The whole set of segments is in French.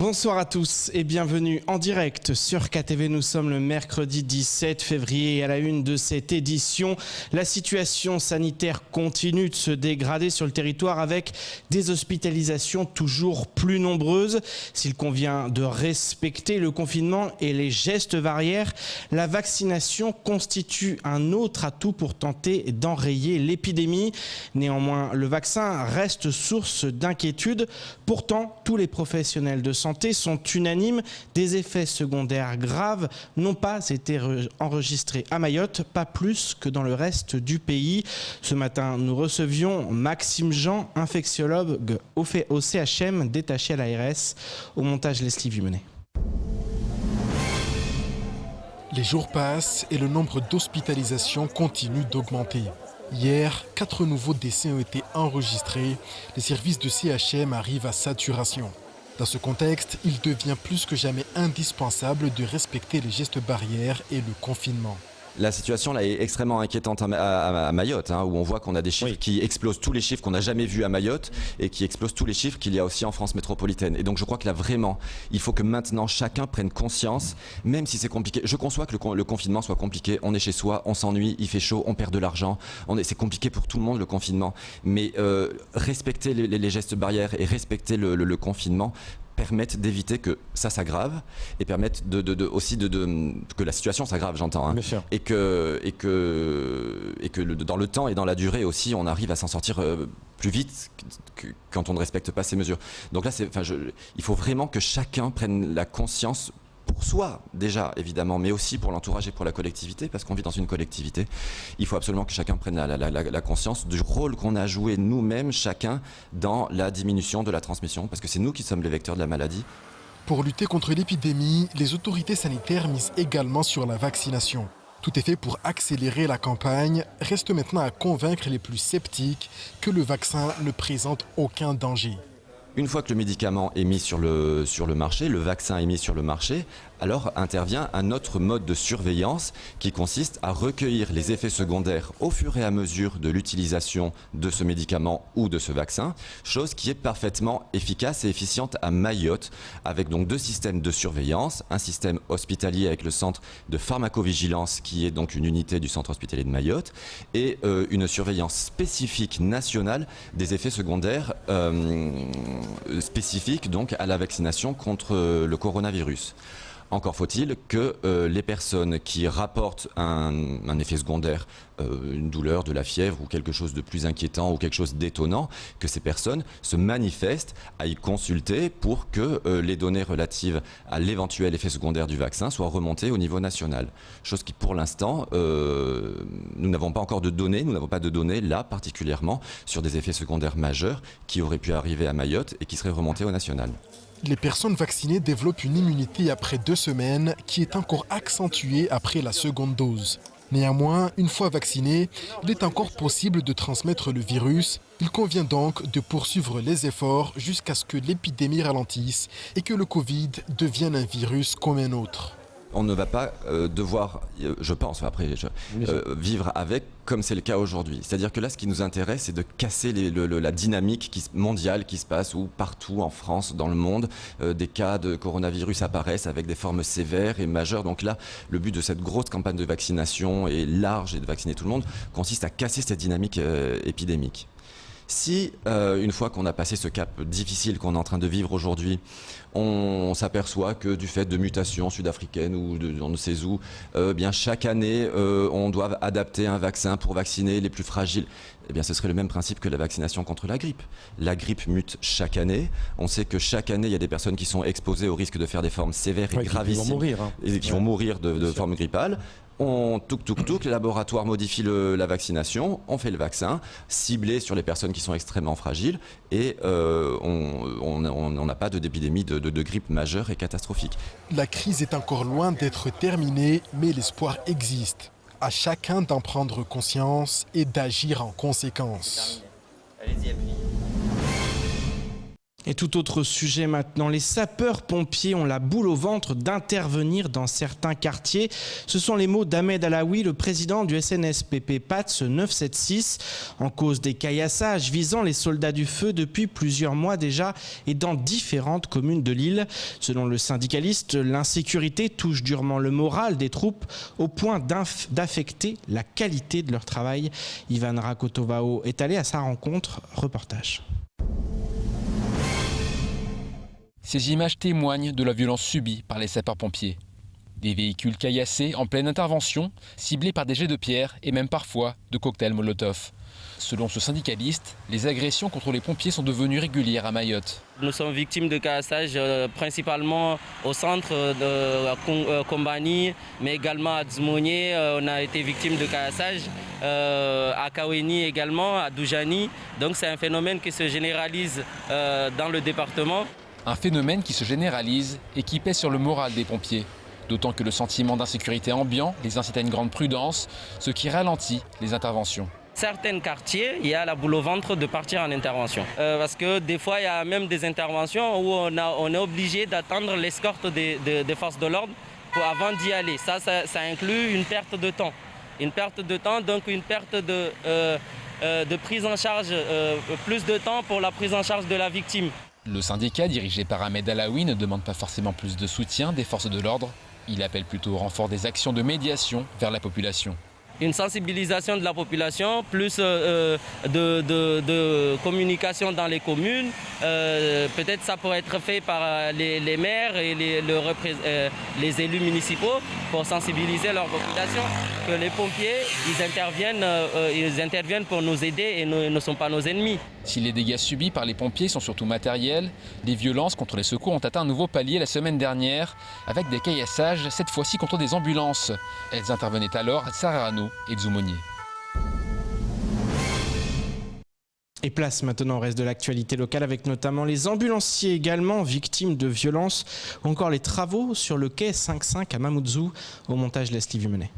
Bonsoir à tous et bienvenue en direct sur KTV. Nous sommes le mercredi 17 février et à la une de cette édition, la situation sanitaire continue de se dégrader sur le territoire avec des hospitalisations toujours plus nombreuses. S'il convient de respecter le confinement et les gestes barrières, la vaccination constitue un autre atout pour tenter d'enrayer l'épidémie. Néanmoins, le vaccin reste source d'inquiétude. Pourtant, tous les professionnels de santé sont unanimes. Des effets secondaires graves n'ont pas été enregistrés à Mayotte, pas plus que dans le reste du pays. Ce matin, nous recevions Maxime Jean, infectiologue au CHM, détaché à l'ARS. Au montage, Leslie Vumenet. Les jours passent et le nombre d'hospitalisations continue d'augmenter. Hier, 4 nouveaux décès ont été enregistrés. Les services de CHM arrivent à saturation. Dans ce contexte, il devient plus que jamais indispensable de respecter les gestes barrières et le confinement. La situation là est extrêmement inquiétante à Mayotte, où on voit qu'on a des chiffres qui explosent tous les chiffres qu'on n'a jamais vus à Mayotte et qui explosent tous les chiffres qu'il y a aussi en France métropolitaine. Et donc je crois que là vraiment, il faut que maintenant chacun prenne conscience, même si c'est compliqué. Je conçois que le confinement soit compliqué, on est chez soi, on s'ennuie, il fait chaud, on perd de l'argent, c'est compliqué pour tout le monde le confinement. Mais respecter les gestes barrières et respecter le confinement permettent d'éviter que ça s'aggrave et permettent aussi que la situation s'aggrave, j'entends. Et que dans le temps et dans la durée aussi, on arrive à s'en sortir plus vite quand on ne respecte pas ces mesures. Donc là, il faut vraiment que chacun prenne la conscience pour soi déjà évidemment, mais aussi pour l'entourage et pour la collectivité, parce qu'on vit dans une collectivité. Il faut absolument que chacun prenne la conscience du rôle qu'on a joué nous-mêmes, chacun, dans la diminution de la transmission, parce que c'est nous qui sommes les vecteurs de la maladie. Pour lutter contre l'épidémie, les autorités sanitaires misent également sur la vaccination. Tout est fait pour accélérer la campagne. Reste maintenant à convaincre les plus sceptiques que le vaccin ne présente aucun danger. Une fois que le médicament est mis sur le marché, le vaccin est mis sur le marché, alors intervient un autre mode de surveillance qui consiste à recueillir les effets secondaires au fur et à mesure de l'utilisation de ce médicament ou de ce vaccin, chose qui est parfaitement efficace et efficiente à Mayotte, avec donc 2 systèmes de surveillance, un système hospitalier avec le centre de pharmacovigilance qui est donc une unité du centre hospitalier de Mayotte, et une surveillance spécifique nationale des effets secondaires spécifiques donc à la vaccination contre le coronavirus. Encore faut-il que les personnes qui rapportent un effet secondaire, une douleur, de la fièvre ou quelque chose de plus inquiétant ou quelque chose d'étonnant, que ces personnes se manifestent, aillent consulter pour que les données relatives à l'éventuel effet secondaire du vaccin soient remontées au niveau national. Chose qui pour l'instant, nous n'avons pas encore de données, nous n'avons pas de données là particulièrement sur des effets secondaires majeurs qui auraient pu arriver à Mayotte et qui seraient remontés au national. Les personnes vaccinées développent une immunité après 2 semaines qui est encore accentuée après la seconde dose. Néanmoins, une fois vacciné, il est encore possible de transmettre le virus. Il convient donc de poursuivre les efforts jusqu'à ce que l'épidémie ralentisse et que le Covid devienne un virus comme un autre. On ne va pas devoir, je pense, vivre avec comme c'est le cas aujourd'hui. C'est-à-dire que là, ce qui nous intéresse, c'est de casser la dynamique mondiale qui se passe où partout en France, dans le monde, des cas de coronavirus apparaissent avec des formes sévères et majeures. Donc là, le but de cette grosse campagne de vaccination et large et de vacciner tout le monde consiste à casser cette dynamique épidémique. Si, une fois qu'on a passé ce cap difficile qu'on est en train de vivre aujourd'hui, on s'aperçoit que du fait de mutations sud-africaines ou on ne sait où, bien chaque année, on doit adapter un vaccin pour vacciner les plus fragiles. Eh bien, ce serait le même principe que la vaccination contre la grippe. La grippe mute chaque année. On sait que chaque année, il y a des personnes qui sont exposées au risque de faire des formes sévères et gravissimes. Qui vont mourir. Et qui vont mourir de formes grippales. On les laboratoires modifient la vaccination, on fait le vaccin, ciblé sur les personnes qui sont extrêmement fragiles, et on n'a pas d'épidémie de grippe majeure et catastrophique. La crise est encore loin d'être terminée, mais l'espoir existe. À chacun d'en prendre conscience et d'agir en conséquence. Allez-y, appuyez. Et tout autre sujet maintenant, les sapeurs-pompiers ont la boule au ventre d'intervenir dans certains quartiers. Ce sont les mots d'Ahmed Alaoui, le président du SNSPP PATS 976, en cause des caillassages visant les soldats du feu depuis plusieurs mois déjà et dans différentes communes de l'île. Selon le syndicaliste, l'insécurité touche durement le moral des troupes au point d'affecter la qualité de leur travail. Ivan Rakotovao est allé à sa rencontre. Reportage. Ces images témoignent de la violence subie par les sapeurs-pompiers. Des véhicules caillassés en pleine intervention, ciblés par des jets de pierre et même parfois de cocktails Molotov. Selon ce syndicaliste, les agressions contre les pompiers sont devenues régulières à Mayotte. Nous sommes victimes de caillassage principalement au centre de Kombani, mais également à Dzumonié. On a été victime de caillassage, à Kaweni également, à Doujani. Donc c'est un phénomène qui se généralise dans le département. Un phénomène qui se généralise et qui pèse sur le moral des pompiers. D'autant que le sentiment d'insécurité ambiant les incite à une grande prudence, ce qui ralentit les interventions. Certains quartiers, il y a la boule au ventre de partir en intervention. Parce que des fois, il y a même des interventions où on est obligé d'attendre l'escorte des forces de l'ordre avant d'y aller. Ça inclut une perte de temps. Une perte de temps, donc une perte de prise en charge, plus de temps pour la prise en charge de la victime. Le syndicat, dirigé par Ahmed Alaoui, ne demande pas forcément plus de soutien des forces de l'ordre. Il appelle plutôt au renfort des actions de médiation vers la population. Une sensibilisation de la population, plus de communication dans les communes. Peut-être ça pourrait être fait par les maires et les élus municipaux pour sensibiliser leur population que les pompiers, ils interviennent pour nous aider et ne sont pas nos ennemis. Si les dégâts subis par les pompiers sont surtout matériels, les violences contre les secours ont atteint un nouveau palier la semaine dernière avec des caillassages, cette fois-ci contre des ambulances. Elles intervenaient alors à Sararano et Dzumonié. Et place maintenant au reste de l'actualité locale avec notamment les ambulanciers également victimes de violences ou encore les travaux sur le quai 55 à Mamoudzou. Au montage Leslie Vumenet.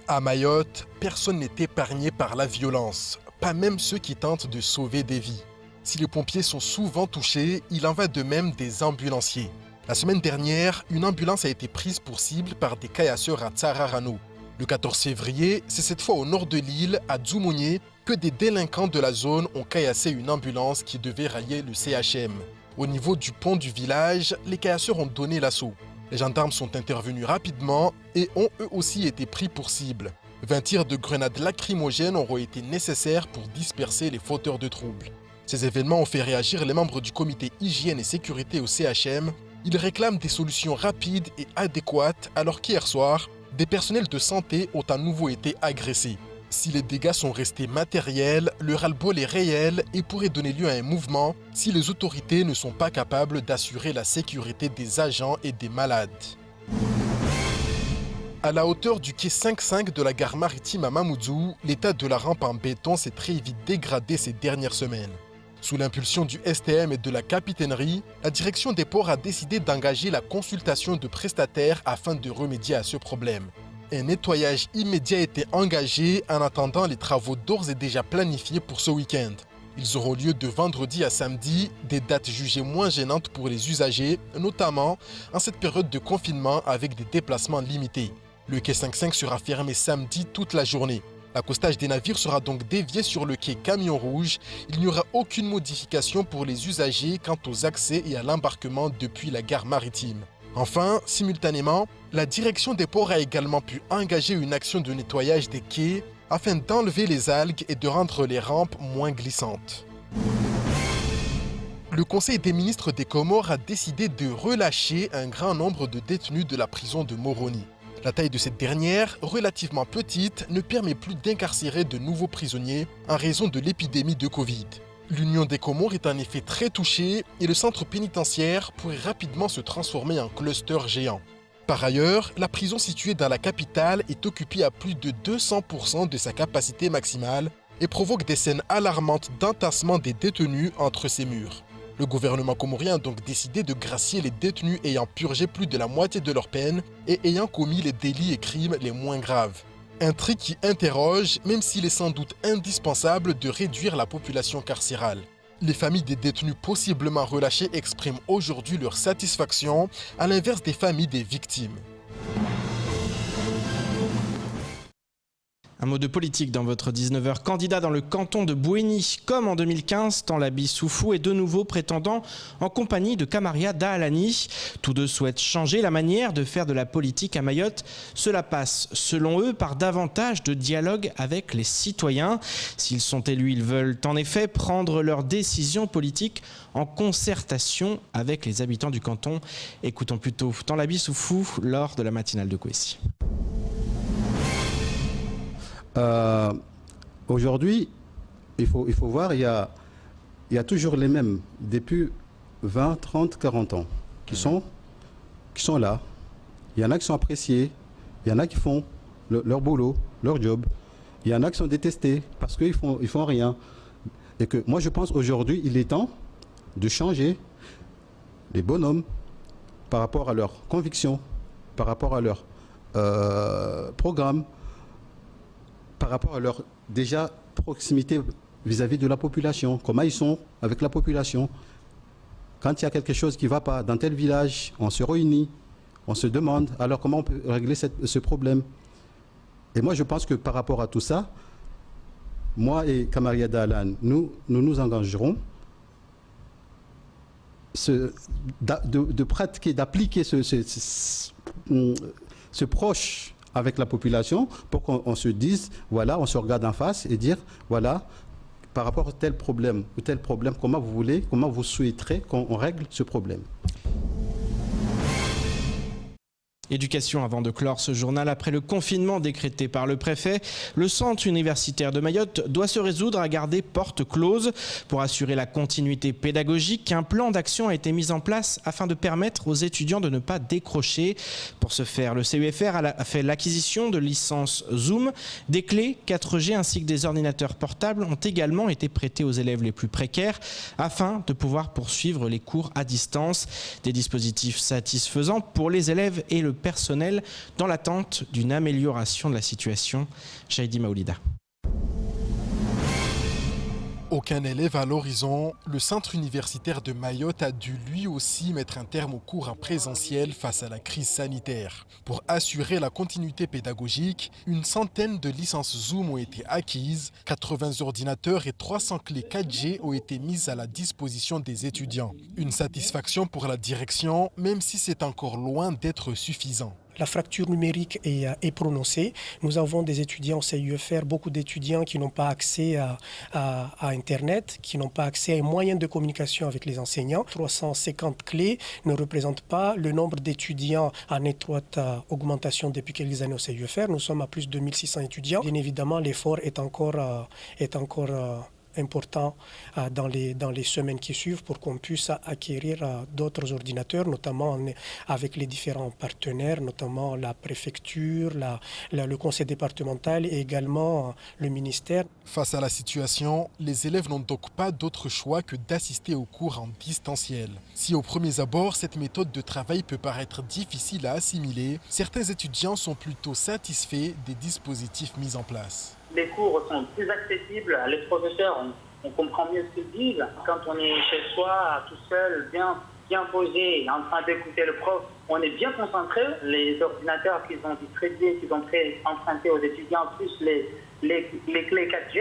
À Mayotte, personne n'est épargné par la violence, pas même ceux qui tentent de sauver des vies. Si les pompiers sont souvent touchés, il en va de même des ambulanciers. La semaine dernière, une ambulance a été prise pour cible par des caillasseurs à Tsararano. Le 14 février, c'est cette fois au nord de l'île, à Dzumonié, que des délinquants de la zone ont caillassé une ambulance qui devait rallier le CHM. Au niveau du pont du village, les caillasseurs ont donné l'assaut. Les gendarmes sont intervenus rapidement et ont eux aussi été pris pour cible. 20 tirs de grenades lacrymogènes auront été nécessaires pour disperser les fauteurs de troubles. Ces événements ont fait réagir les membres du comité hygiène et sécurité au CHM. Ils réclament des solutions rapides et adéquates alors qu'hier soir, des personnels de santé ont à nouveau été agressés. Si les dégâts sont restés matériels, le ras-le-bol est réel et pourrait donner lieu à un mouvement si les autorités ne sont pas capables d'assurer la sécurité des agents et des malades. À la hauteur du quai 55 de la gare maritime à Mamoudzou, l'état de la rampe en béton s'est très vite dégradé ces dernières semaines. Sous l'impulsion du STM et de la capitainerie, la direction des ports a décidé d'engager la consultation de prestataires afin de remédier à ce problème. Un nettoyage immédiat a été engagé en attendant les travaux d'ores et déjà planifiés pour ce week-end. Ils auront lieu de vendredi à samedi, des dates jugées moins gênantes pour les usagers, notamment en cette période de confinement avec des déplacements limités. Le quai 55 sera fermé samedi toute la journée. L'accostage des navires sera donc dévié sur le quai Camion Rouge. Il n'y aura aucune modification pour les usagers quant aux accès et à l'embarquement depuis la gare maritime. Enfin, simultanément, la direction des ports a également pu engager une action de nettoyage des quais afin d'enlever les algues et de rendre les rampes moins glissantes. Le Conseil des ministres des Comores a décidé de relâcher un grand nombre de détenus de la prison de Moroni. La taille de cette dernière, relativement petite, ne permet plus d'incarcérer de nouveaux prisonniers en raison de l'épidémie de Covid. L'Union des Comores est en effet très touchée et le centre pénitentiaire pourrait rapidement se transformer en cluster géant. Par ailleurs, la prison située dans la capitale est occupée à plus de 200% de sa capacité maximale et provoque des scènes alarmantes d'entassement des détenus entre ses murs. Le gouvernement comorien a donc décidé de gracier les détenus ayant purgé plus de la moitié de leur peine et ayant commis les délits et crimes les moins graves. Un tri qui interroge, même s'il est sans doute indispensable de réduire la population carcérale. Les familles des détenus possiblement relâchés expriment aujourd'hui leur satisfaction, à l'inverse des familles des victimes. Un mot de politique dans votre 19h. Candidat dans le canton de Bouéni, comme en 2015, Tanlabi Soufou est de nouveau prétendant en compagnie de Kamaria Dahalani. Tous deux souhaitent changer la manière de faire de la politique à Mayotte. Cela passe, selon eux, par davantage de dialogue avec les citoyens. S'ils sont élus, ils veulent en effet prendre leurs décisions politiques en concertation avec les habitants du canton. Écoutons plutôt Tanlabi Soufou lors de la matinale de Kouessi. Aujourd'hui, il faut voir, il y a toujours les mêmes depuis 20, 30, 40 ans qui sont là. Il y en a qui sont appréciés, il y en a qui font leur boulot, leur job. Il y en a qui sont détestés parce qu'ils font rien. Et que moi je pense aujourd'hui, il est temps de changer les bonhommes par rapport à leurs convictions, par rapport à leur programme, par rapport à leur déjà proximité vis-à-vis de la population, comment ils sont avec la population. Quand il y a quelque chose qui ne va pas dans tel village, on se réunit, on se demande alors comment on peut régler ce problème. Et moi je pense que par rapport à tout ça, moi et Kamaria Dahalani, nous engagerons de pratiquer, d'appliquer ce proche avec la population pour qu'on se dise, voilà, on se regarde en face et dire, voilà, par rapport à tel problème ou tel problème, comment vous souhaiterez qu'on règle ce problème. Éducation avant de clore ce journal. Après le confinement décrété par le préfet, le centre universitaire de Mayotte doit se résoudre à garder porte close. Pour assurer la continuité pédagogique, un plan d'action a été mis en place afin de permettre aux étudiants de ne pas décrocher. Pour ce faire, le CUFR a fait l'acquisition de licences Zoom. Des clés 4G ainsi que des ordinateurs portables ont également été prêtés aux élèves les plus précaires afin de pouvoir poursuivre les cours à distance. Des dispositifs satisfaisants pour les élèves et le personnel dans l'attente d'une amélioration de la situation. Jaïdi Maoulida. Aucun élève à l'horizon, le centre universitaire de Mayotte a dû lui aussi mettre un terme aux cours en présentiel face à la crise sanitaire. Pour assurer la continuité pédagogique, une centaine de licences Zoom ont été acquises, 80 ordinateurs et 300 clés 4G ont été mises à la disposition des étudiants. Une satisfaction pour la direction, même si c'est encore loin d'être suffisant. La fracture numérique est prononcée. Nous avons des étudiants au CUFR, beaucoup d'étudiants qui n'ont pas accès à Internet, qui n'ont pas accès à un moyen de communication avec les enseignants. 350 clés ne représentent pas le nombre d'étudiants en étroite augmentation depuis quelques années au CUFR. Nous sommes à plus de 1600 étudiants. Bien évidemment, l'effort est encore important dans les semaines qui suivent pour qu'on puisse acquérir d'autres ordinateurs, notamment avec les différents partenaires, notamment la préfecture, le conseil départemental et également le ministère. Face à la situation, les élèves n'ont donc pas d'autre choix que d'assister aux cours en distanciel. Si au premier abord, cette méthode de travail peut paraître difficile à assimiler, certains étudiants sont plutôt satisfaits des dispositifs mis en place. Les cours sont plus accessibles, les professeurs, on comprend mieux ce qu'ils disent. Quand on est chez soi, tout seul, bien posé, en train d'écouter le prof, on est bien concentré. Les ordinateurs qu'ils ont distribués, qu'ils ont empruntés aux étudiants, plus les clés 4G,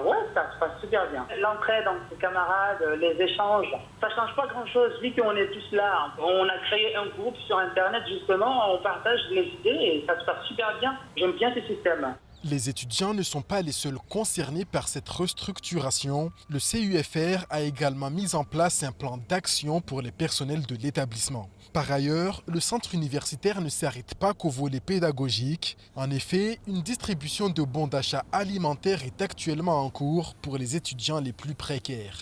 ouais, ça se passe super bien. L'entraide entre les camarades, les échanges, ça ne change pas grand-chose vu qu'on est tous là. On a créé un groupe sur Internet, justement, on partage les idées et ça se passe super bien. J'aime bien ce système. Les étudiants ne sont pas les seuls concernés par cette restructuration. Le CUFR a également mis en place un plan d'action pour les personnels de l'établissement. Par ailleurs, le centre universitaire ne s'arrête pas qu'au volet pédagogique. En effet, une distribution de bons d'achat alimentaires est actuellement en cours pour les étudiants les plus précaires.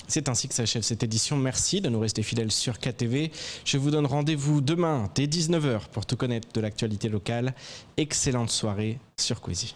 C'est ainsi que s'achève cette édition. Merci de nous rester fidèles sur KTV. Je vous donne rendez-vous demain dès 19h pour tout connaître de l'actualité locale. Excellente soirée sur Kouessi.